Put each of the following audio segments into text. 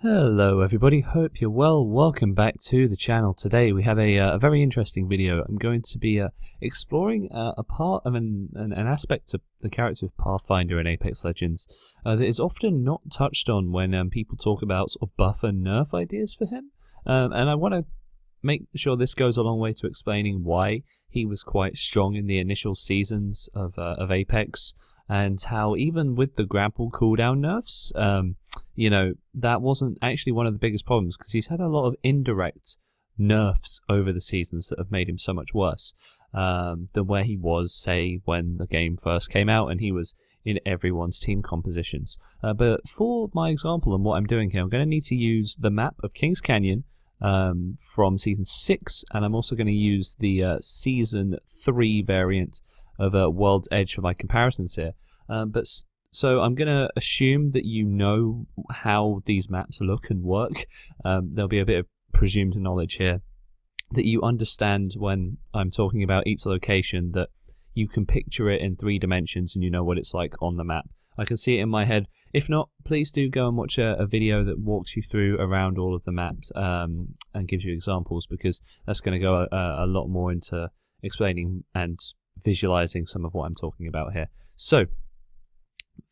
Hello everybody, hope you're well. Welcome back to the channel. Today we have a very interesting video. I'm going to be exploring a part of an aspect of the character of Pathfinder in Apex Legends that is often not touched on when people talk about sort of buff and nerf ideas for him. And I want to make sure this goes a long way to explaining why he was quite strong in the initial seasons of Apex, and how even with the grapple cooldown nerfs, that wasn't actually one of the biggest problems, because he's had a lot of indirect nerfs over the seasons that have made him so much worse than where he was, say, when the game first came out and he was in everyone's team compositions. But for my example and what I'm doing here, I'm going to need to use the map of Kings Canyon from Season 6, and I'm also going to use the Season 3 variant of World's Edge for my comparisons here. So I'm going to assume that you know how these maps look and work. There'll be a bit of presumed knowledge here, that you understand when I'm talking about each location, that you can picture it in 3 dimensions and you know what it's like on the map. I can see it in my head. If not, please do go and watch a video that walks you through around all of the maps and gives you examples, because that's going to go a lot more into explaining and visualizing some of what I'm talking about here. So,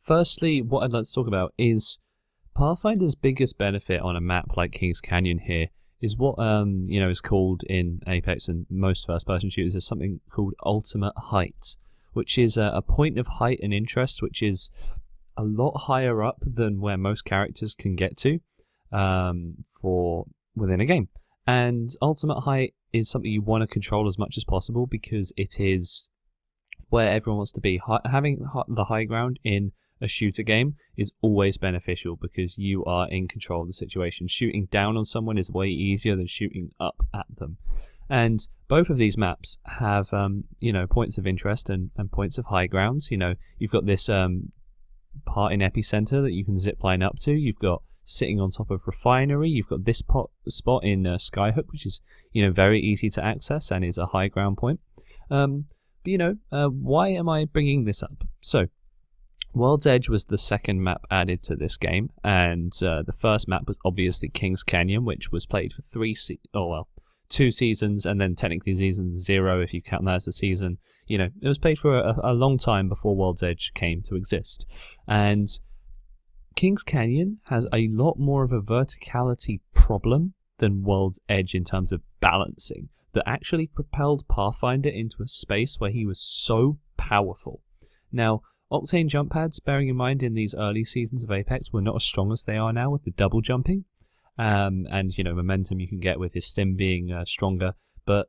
firstly, what I'd like to talk about is Pathfinder's biggest benefit on a map like Kings Canyon here is what is called in Apex and most first-person shooters is something called ultimate height, which is a point of height and interest which is a lot higher up than where most characters can get to for within a game. And ultimate height is something you want to control as much as possible, because it is where everyone wants to be. Having the high ground in a shooter game is always beneficial, because you are in control of the situation. Shooting down on someone is way easier than shooting up at them. And both of these maps have points of interest and points of high grounds. You've got this part in Epicenter that you can zip line up to. You've got sitting on top of Refinery. You've got this spot in Skyhook, which is very easy to access and is a high ground point. Why am I bringing this up? So, World's Edge was the second map added to this game, and the first map was obviously Kings Canyon, which was played for 2 seasons, and then technically season 0 if you count that as a season. It was played for a long time before World's Edge came to exist. And Kings Canyon has a lot more of a verticality problem than World's Edge in terms of balancing, that actually propelled Pathfinder into a space where he was so powerful. Now, Octane jump pads, bearing in mind in these early seasons of Apex, were not as strong as they are now with the double jumping. And momentum you can get with his stim being stronger. But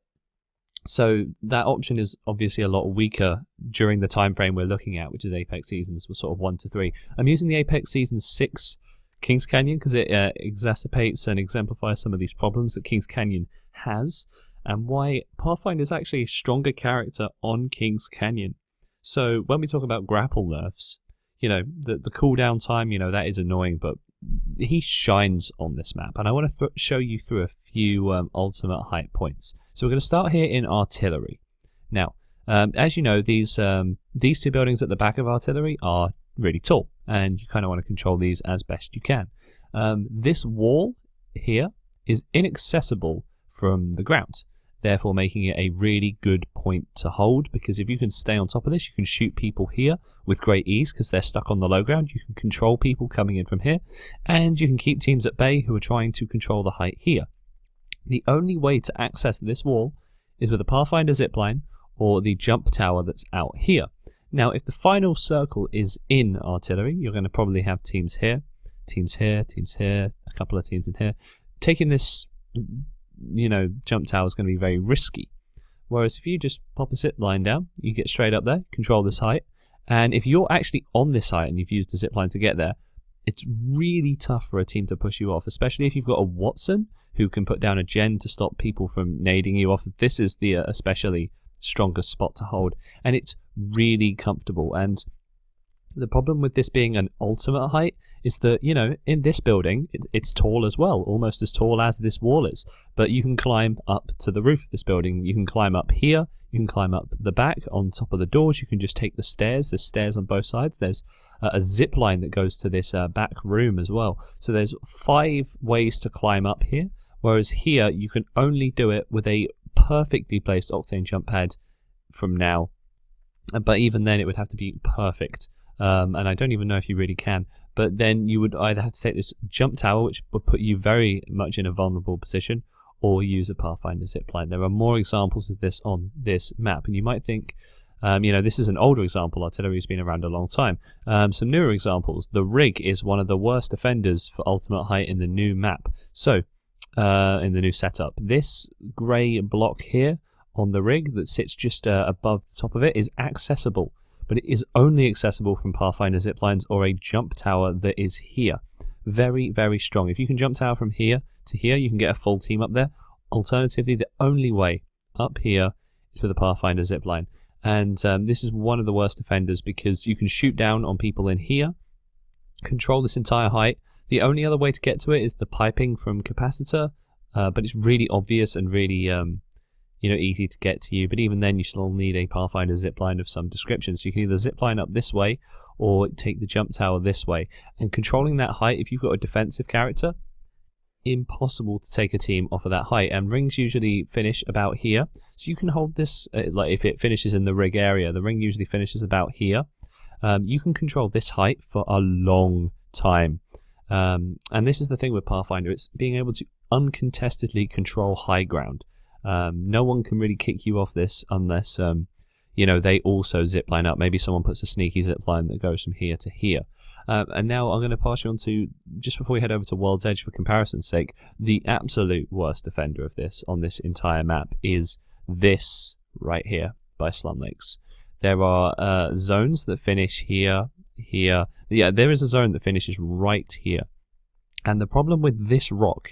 so that option is obviously a lot weaker during the time frame we're looking at, which is Apex seasons, sort of 1 to 3. I'm using the Apex season 6 Kings Canyon because it exacerbates and exemplifies some of these problems that Kings Canyon has, and why Pathfinder is actually a stronger character on Kings Canyon. So when we talk about grapple nerfs, the cooldown time, that is annoying, but he shines on this map. And I want to show you through a few ultimate height points. So we're going to start here in artillery. Now, as you know, these 2 buildings at the back of artillery are really tall, and you kind of want to control these as best you can. This wall here is inaccessible from the ground, therefore making it a really good point to hold, because if you can stay on top of this, you can shoot people here with great ease because they're stuck on the low ground. You can control people coming in from here, and you can keep teams at bay who are trying to control the height here. The only way to access this wall is with a Pathfinder zipline or the jump tower that's out here. Now, if the final circle is in artillery, you're going to probably have teams here, teams here, teams here, a couple of teams in here. Taking this jump tower is going to be very risky. Whereas if you just pop a zip line down, you get straight up there, control this height, and if you're actually on this height and you've used a zip line to get there, it's really tough for a team to push you off, especially if you've got a Watson who can put down a gen to stop people from nading you off. This is the especially strongest spot to hold, and it's really comfortable. And the problem with this being an ultimate height is that, you know, in this building, it's tall as well, almost as tall as this wall is. But you can climb up to the roof of this building. You can climb up here. You can climb up the back on top of the doors. You can just take the stairs. There's stairs on both sides. There's a zip line that goes to this back room as well. So there's 5 ways to climb up here. Whereas here, you can only do it with a perfectly placed Octane jump pad from now. But even then, it would have to be perfect. And I don't even know if you really can. But then you would either have to take this jump tower, which would put you very much in a vulnerable position, or use a Pathfinder zipline. There are more examples of this on this map. And you might think, you know, this is an older example. Artillery's been around a long time. Some newer examples. The rig is one of the worst offenders for ultimate height in the new map. So, in the new setup. This grey block here on the rig that sits just above the top of it is accessible, but it is only accessible from Pathfinder ziplines or a jump tower that is here. Very, very strong. If you can jump tower from here to here, you can get a full team up there. Alternatively, the only way up here is with a Pathfinder zipline. And this is one of the worst offenders because you can shoot down on people in here, control this entire height. The only other way to get to it is the piping from capacitor, but it's really obvious and really you know, easy to get to you. But even then, you still need a Pathfinder zipline of some description. So you can either zipline up this way or take the jump tower this way. And controlling that height, if you've got a defensive character, impossible to take a team off of that height. And rings usually finish about here, so you can hold this like if it finishes in the rig area, the ring usually finishes about here. You can control this height for a long time. And this is the thing with Pathfinder, it's being able to uncontestedly control high ground. No one can really kick you off this unless you know, they also zipline up. Maybe someone puts a sneaky zipline that goes from here to here. And now I'm going to pass you on to, just before we head over to World's Edge for comparison's sake, the absolute worst offender of this on this entire map is this right here by Slum Lakes. There are zones that finish here, here. Yeah, there is a zone that finishes right here. And the problem with this rock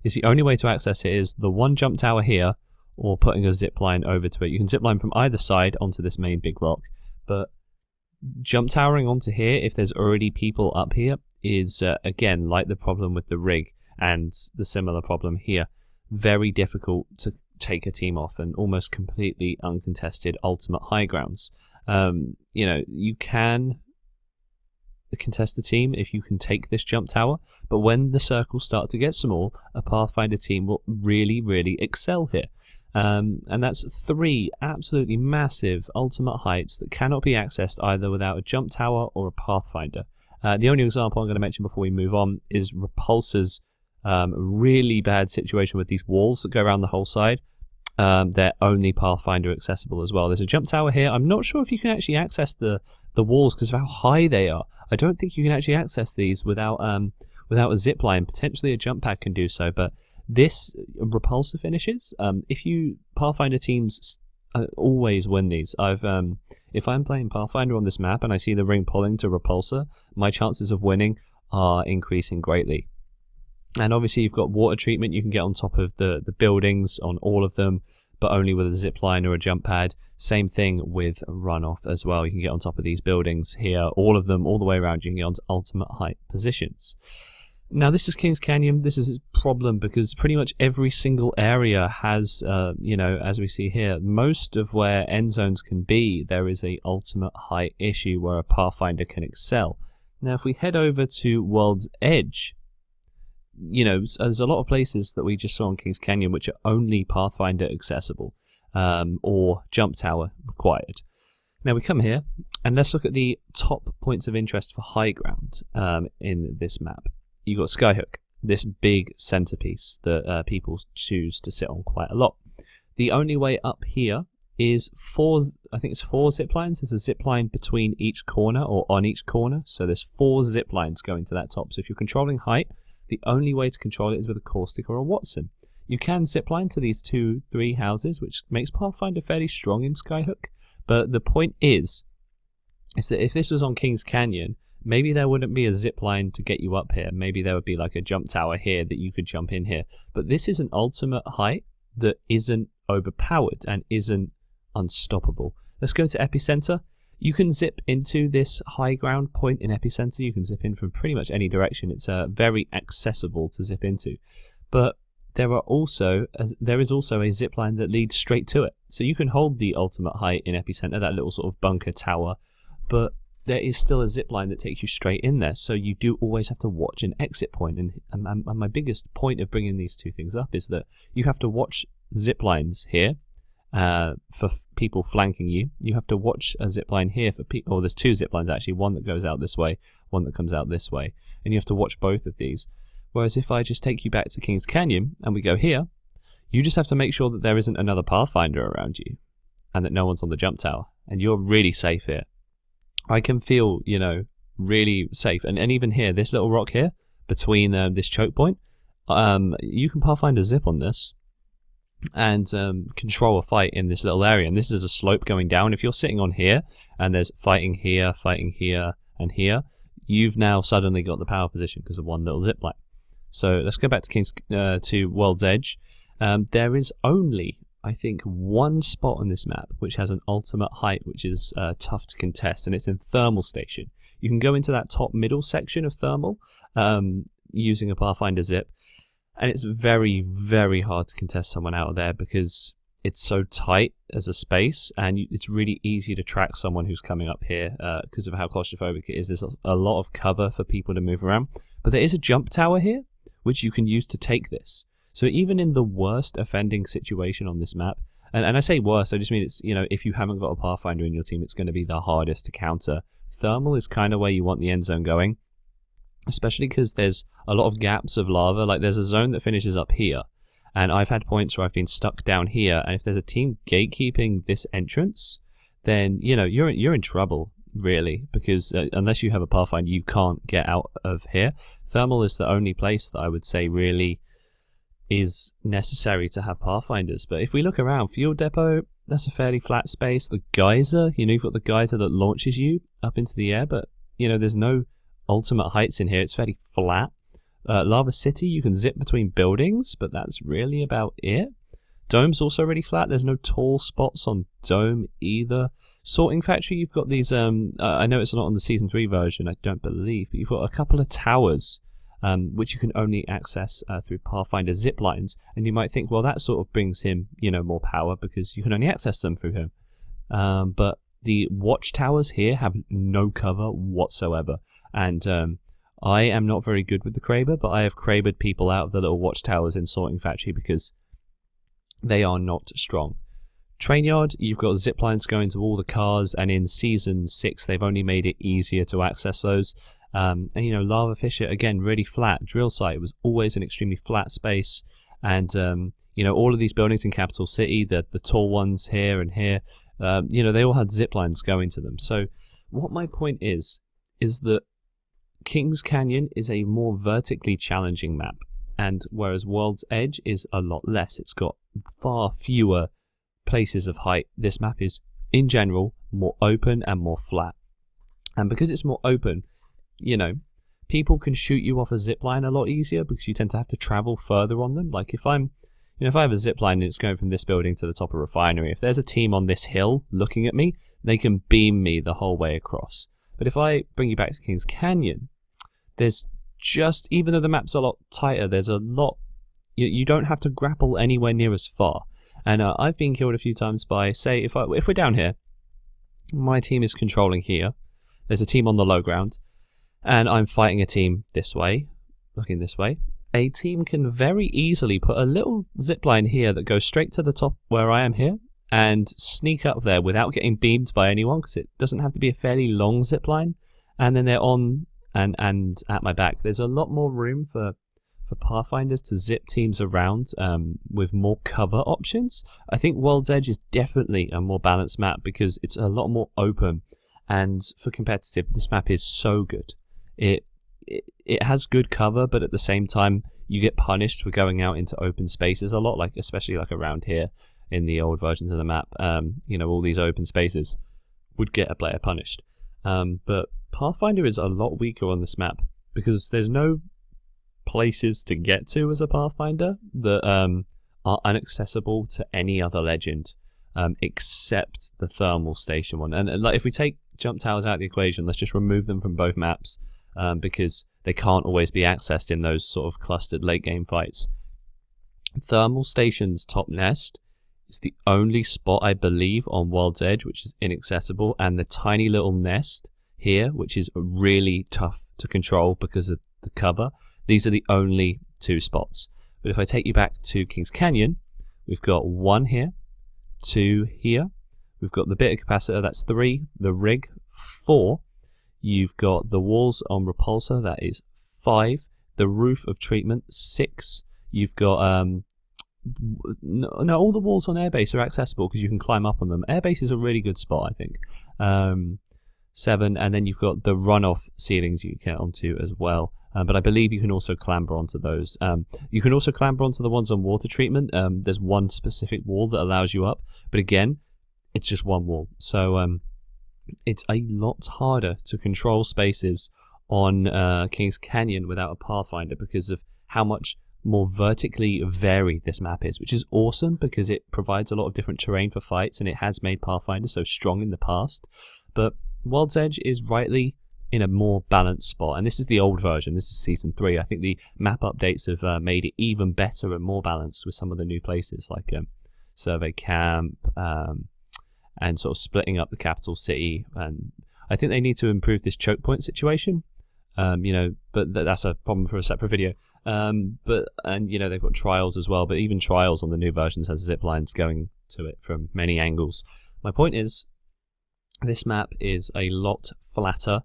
is the only way to access it is the one jump tower here or putting a zip line over to it. You can zip line from either side onto this main big rock, but jump towering onto here, if there's already people up here, is again, like the problem with the rig and the similar problem here, very difficult to take a team off and almost completely uncontested ultimate high grounds. You know, you can contest the team if you can take this jump tower, but when the circles start to get small, a Pathfinder team will really, really excel here. And that's 3 absolutely massive ultimate heights that cannot be accessed either without a jump tower or a Pathfinder. The only example I'm going to mention before we move on is Repulsor's really bad situation with these walls that go around the whole side. They're only Pathfinder accessible as well. There's a jump tower here. I'm not sure if you can actually access the walls because of how high they are. I don't think you can actually access these without a zip line. Potentially a jump pad can do so, but this Repulsor finishes. If you Pathfinder teams always win these. If I'm playing Pathfinder on this map and I see the ring pulling to Repulsor, my chances of winning are increasing greatly. And obviously you've got water treatment. You can get on top of the buildings on all of them, but only with a zip line or a jump pad. Same thing with runoff as well. You can get on top of these buildings here, all of them, all the way around. You can get onto ultimate height positions. Now this is Kings Canyon. This is its problem because pretty much every single area has, you know, as we see here, most of where end zones can be, there is a ultimate height issue where a Pathfinder can excel. Now if we head over to World's Edge, you know, there's a lot of places that we just saw in Kings Canyon which are only Pathfinder accessible or jump tower required. Now we come here and let's look at the top points of interest for high ground in this map. You've got Skyhook, this big centerpiece that people choose to sit on quite a lot. The only way up here is 4, I think it's 4 zip lines. There's a zip line between each corner or on each corner. So there's 4 zip lines going to that top. So if you're controlling height, the only way to control it is with a Caustic or a Watson. You can zipline to these 2-3 houses, which makes Pathfinder fairly strong in Skyhook. But the point is that if this was on Kings Canyon, maybe there wouldn't be a zipline to get you up here. Maybe there would be like a jump tower here that you could jump in here. But this is an ultimate height that isn't overpowered and isn't unstoppable. Let's go to Epicenter. You can zip into this high ground point in Epicenter. You can zip in from pretty much any direction. It's very accessible to zip into. But there is also a zip line that leads straight to it. So you can hold the ultimate height in Epicenter, that little sort of bunker tower, but there is still a zip line that takes you straight in there. So you do always have to watch an exit point. And my biggest point of bringing these two things up is that you have to watch zip lines here for people flanking you. You have to watch a zip line here for people, or there's two zip lines actually, one that goes out this way, one that comes out this way, and you have to watch both of these. Whereas if I just take you back to Kings Canyon and we go here, you just have to make sure that there isn't another Pathfinder around you and that no one's on the jump tower, and you're really safe here. I can feel, you know, really safe. And even here, this little rock here between this choke point, you can Pathfinder zip on this and control a fight in this little area. And this is a slope going down. If you're sitting on here and there's fighting here, and here, you've now suddenly got the power position because of one little zip line. So let's go back to World's Edge. There is only, I think, one spot on this map which has an ultimate height which is tough to contest, and it's in Thermal Station. You can go into that top middle section of Thermal using a Pathfinder zip, and it's very, very hard to contest someone out of there because it's so tight as a space, and it's really easy to track someone who's coming up here because of how claustrophobic it is. There's a lot of cover for people to move around, but there is a jump tower here which you can use to take this. So even in the worst offending situation on this map, and I say worst, I just mean it's, you know, if you haven't got a Pathfinder in your team, it's going to be the hardest to counter. Thermal is kind of where you want the end zone going, especially because there's a lot of gaps of lava. Like there's a zone that finishes up here, and I've had points where I've been stuck down here, and if there's a team gatekeeping this entrance, then, you know, you're in trouble, really, because unless you have a Pathfinder, you can't get out of here. Thermal is the only place that I would say really is necessary to have Pathfinders. But if we look around, Fuel Depot, that's a fairly flat space. The geyser, you know, you've got the geyser that launches you up into the air, but, you know, there's no ultimate heights in here. It's fairly flat. Lava City, you can zip between buildings, but that's really about it. Dome's also really flat. There's no tall spots on Dome either. Sorting Factory, you've got these, I know it's not on the Season 3 version, I don't believe, but you've got a couple of towers which you can only access through Pathfinder zip lines, and you might think, well, that sort of brings him, you know, more power because you can only access them through him. But the watchtowers here have no cover whatsoever, and I am not very good with the Kraber, but I have Krabered people out of the little watchtowers in Sorting Factory because they are not strong. Trainyard, you've got zip lines going to all the cars, and in Season 6 they've only made it easier to access those. And you know, Lava Fissure, again, really flat. Drill Site was always an extremely flat space, and you know, all of these buildings in Capital City, the tall ones here and here, you know, they all had zip lines going to them. So what my point is that Kings Canyon is a more vertically challenging map, and whereas World's Edge is a lot less, it's got far fewer places of height. This map is, in general, more open and more flat. And because it's more open, you know, people can shoot you off a zip line a lot easier because you tend to have to travel further on them. Like if I'm, you know, if I have a zip line and it's going from this building to the top of Refinery, if there's a team on this hill looking at me, they can beam me the whole way across. But if I bring you back to Kings Canyon, there's just, even though the map's a lot tighter, there's a lot, you don't have to grapple anywhere near as far. And I've been killed a few times by, say, if we're down here, my team is controlling here, there's a team on the low ground, and I'm fighting a team this way, looking this way. A team can very easily put a little zipline here that goes straight to the top where I am here, and sneak up there without getting beamed by anyone, because it doesn't have to be a fairly long zipline, and then they're on and at my back. There's a lot more room for Pathfinders to zip teams around with more cover options. I think World's Edge is definitely a more balanced map because it's a lot more open, and for competitive, this map is so good. It has good cover, but at the same time, you get punished for going out into open spaces a lot, like especially like around here in the old versions of the map. You know, all these open spaces would get a player punished. But Pathfinder is a lot weaker on this map because there's no places to get to as a Pathfinder that are inaccessible to any other legend except the thermal station one. And like if we take jump towers out of the equation. Let's just remove them from both maps because they can't always be accessed in those sort of clustered late game fights. Thermal Station's top nest is the only spot, I believe, on World's Edge which is inaccessible, and the tiny little nest here, which is really tough to control because of the cover. These are the only two spots. But if I take you back to Kings Canyon, we've got 1 here, 2 here, we've got the bit of capacitor, that's 3, the rig, 4, you've got the walls on repulsor, that is 5, the roof of treatment, 6, you've got no, all the walls on airbase are accessible because you can climb up on them. Airbase is a really good spot, I think. 7, and then you've got the runoff ceilings you can get onto as well. But I believe you can also clamber onto those. You can also clamber onto the ones on water treatment. There's one specific wall that allows you up, but again, it's just one wall. So it's a lot harder to control spaces on Kings Canyon without a Pathfinder because of how much more vertically varied this map is, which is awesome because it provides a lot of different terrain for fights, and it has made Pathfinder so strong in the past. But World's Edge is rightly in a more balanced spot, and this is the old version. This is season 3. I think the map updates have made it even better and more balanced with some of the new places like Survey Camp and sort of splitting up the capital city. And I think they need to improve this choke point situation. You know, but that's a problem for a separate video. And you know, they've got trials as well, but even trials on the new versions has zip lines going to it from many angles. My point is, this map is a lot flatter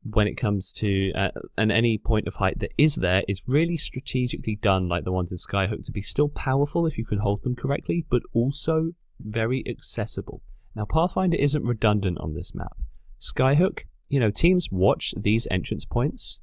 when it comes to, and any point of height that is there is really strategically done, like the ones in Skyhook, to be still powerful if you can hold them correctly, but also very accessible. Now, Pathfinder isn't redundant on this map. Skyhook, you know, teams watch these entrance points,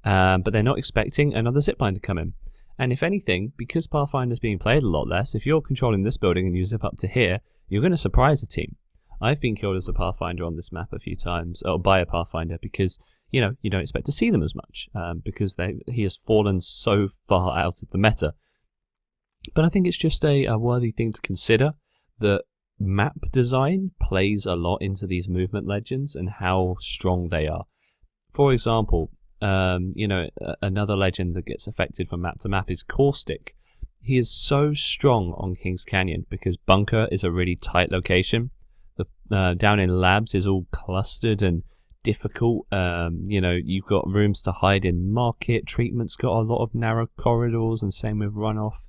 but they're not expecting another zipline to come in. And if anything, because Pathfinder's being played a lot less, if you're controlling this building and you zip up to here, you're going to surprise a team. I've been killed as a Pathfinder on this map a few times, or by a Pathfinder, because, you know, you don't expect to see them as much, because he has fallen so far out of the meta. But I think it's just a worthy thing to consider, that map design plays a lot into these movement legends and how strong they are. For example, you know, another legend that gets affected from map to map is Caustic. He is so strong on Kings Canyon because Bunker is a really tight location. The down in Labs is all clustered and difficult. You know, you've got rooms to hide in Market. Treatment's got a lot of narrow corridors, and same with Runoff.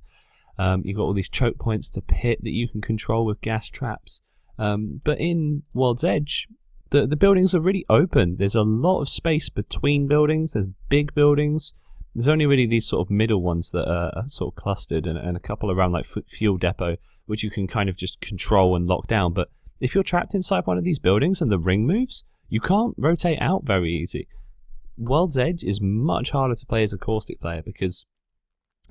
You've got all these choke points to Pit that you can control with gas traps. But in World's Edge, the buildings are really open. There's a lot of space between buildings. There's big buildings. There's only really these sort of middle ones that are sort of clustered, and a couple around like Fuel Depot, which you can kind of just control and lock down. But if you're trapped inside one of these buildings and the ring moves, you can't rotate out very easy. World's Edge is much harder to play as a Caustic player because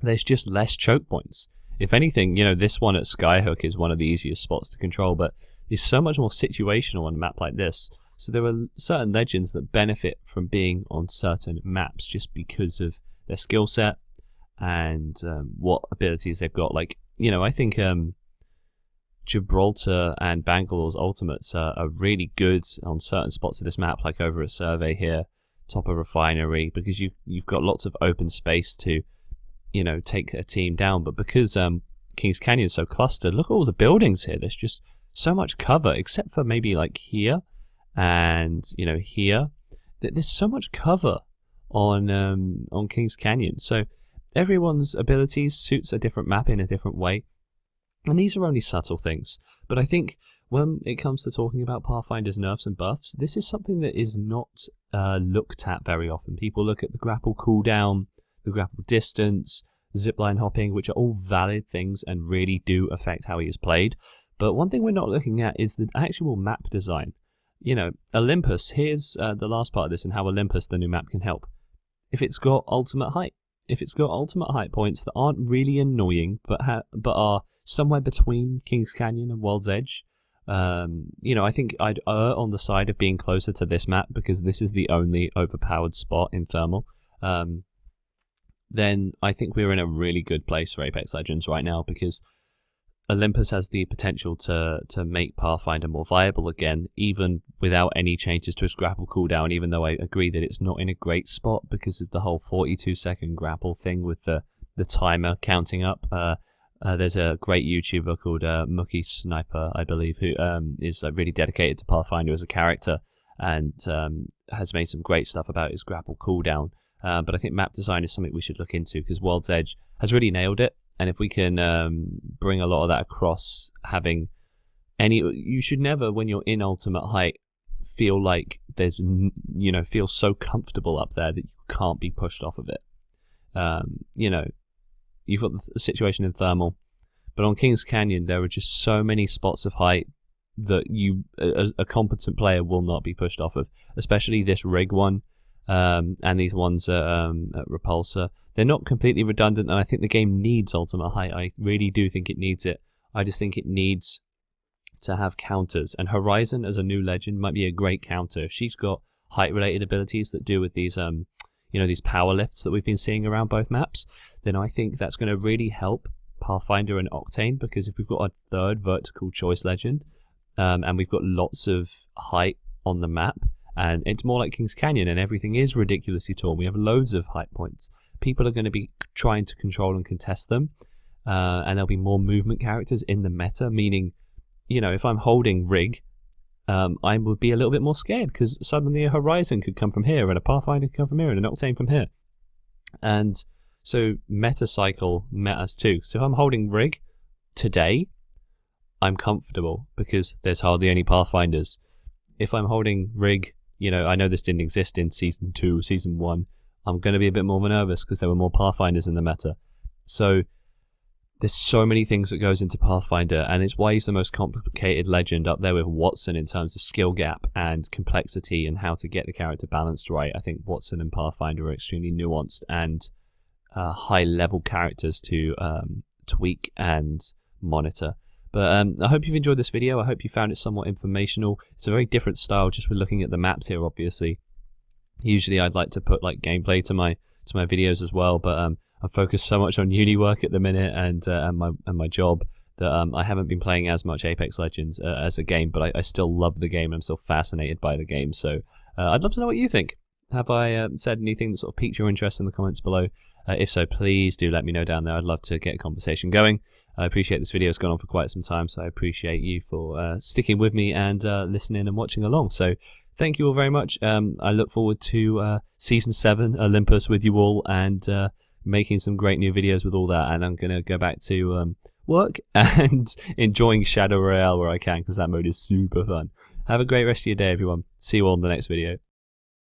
there's just less choke points. If anything, you know, this one at Skyhook is one of the easiest spots to control, but it's so much more situational on a map like this. So there are certain legends that benefit from being on certain maps just because of their skill set and what abilities they've got. Like, you know, I think Gibraltar and Bangalore's ultimates are really good on certain spots of this map, like over a Survey here, top of Refinery, because you've got lots of open space to, you know, take a team down. But because Kings Canyon is so clustered, look at all the buildings here. There's just so much cover, except for maybe like here and, you know, here. There's so much cover on Kings Canyon. So everyone's abilities suits a different map in a different way. And these are only subtle things, but I think when it comes to talking about Pathfinder's nerfs and buffs, this is something that is not looked at very often. People look at the grapple cooldown, the grapple distance, zipline hopping, which are all valid things and really do affect how he is played. But one thing we're not looking at is the actual map design. You know, Olympus, here's the last part of this and how Olympus, the new map, can help. If it's got ultimate height, if it's got ultimate height points that aren't really annoying, but are somewhere between Kings Canyon and World's Edge, you know, I think I'd err on the side of being closer to this map because this is the only overpowered spot in Thermal. Then I think we're in a really good place for Apex Legends right now, because Olympus has the potential to make Pathfinder more viable again, even without any changes to its grapple cooldown, even though I agree that it's not in a great spot because of the whole 42-second grapple thing with the timer counting up. There's a great YouTuber called Mookie Sniper, I believe, who is really dedicated to Pathfinder as a character and has made some great stuff about his grapple cooldown. But I think map design is something we should look into because World's Edge has really nailed it. And if we can bring a lot of that across, having you should never, when you're in ultimate height, feel like there's, feel so comfortable up there that you can't be pushed off of it. You've got the situation in Thermal, but on Kings Canyon, there are just so many spots of height that a competent player will not be pushed off of, especially this rig one, and these ones at Repulsor. They're not completely redundant, and I think the game needs ultimate height. I really do think it needs it. I just think it needs to have counters, and Horizon as a new legend might be a great counter. If she's got height-related abilities that do with these, these power lifts that we've been seeing around both maps, then I think that's going to really help Pathfinder and Octane, because if we've got a third vertical choice legend, and we've got lots of height on the map, and it's more like Kings Canyon, and everything is ridiculously tall. We have loads of height points. People are going to be trying to control and contest them, and there'll be more movement characters in the meta, meaning, if I'm holding Rig, I would be a little bit more scared, because suddenly a Horizon could come from here, and a Pathfinder could come from here, and an Octane from here. And so meta cycle matters too. So if I'm holding Rig today, I'm comfortable, because there's hardly any Pathfinders. If I'm holding Rig, I know this didn't exist in Season 2, Season 1, I'm going to be a bit more nervous because there were more Pathfinders in the meta. So there's so many things that goes into Pathfinder, and it's why he's the most complicated legend, up there with Watson in terms of skill gap and complexity and how to get the character balanced right. I think Watson and Pathfinder are extremely nuanced and high-level characters to tweak and monitor. But I hope you've enjoyed this video. I hope you found it somewhat informational. It's a very different style, just with looking at the maps here, obviously. Usually I'd like to put like gameplay to my videos as well, but I'm focused so much on uni work at the minute and my job that I haven't been playing as much Apex Legends as a game, but I still love the game. I'm still fascinated by the game, so I'd love to know what you think. Have I said anything that sort of piqued your interest in the comments below? If so, please do let me know down there. I'd love to get a conversation going. I appreciate this video has gone on for quite some time, so I appreciate you for sticking with me and listening and watching along. So thank you all very much. I look forward to Season 7 Olympus with you all, and making some great new videos with all that. And I'm going to go back to work and enjoying Shadow Royale where I can, because that mode is super fun. Have a great rest of your day, everyone. See you all in the next video.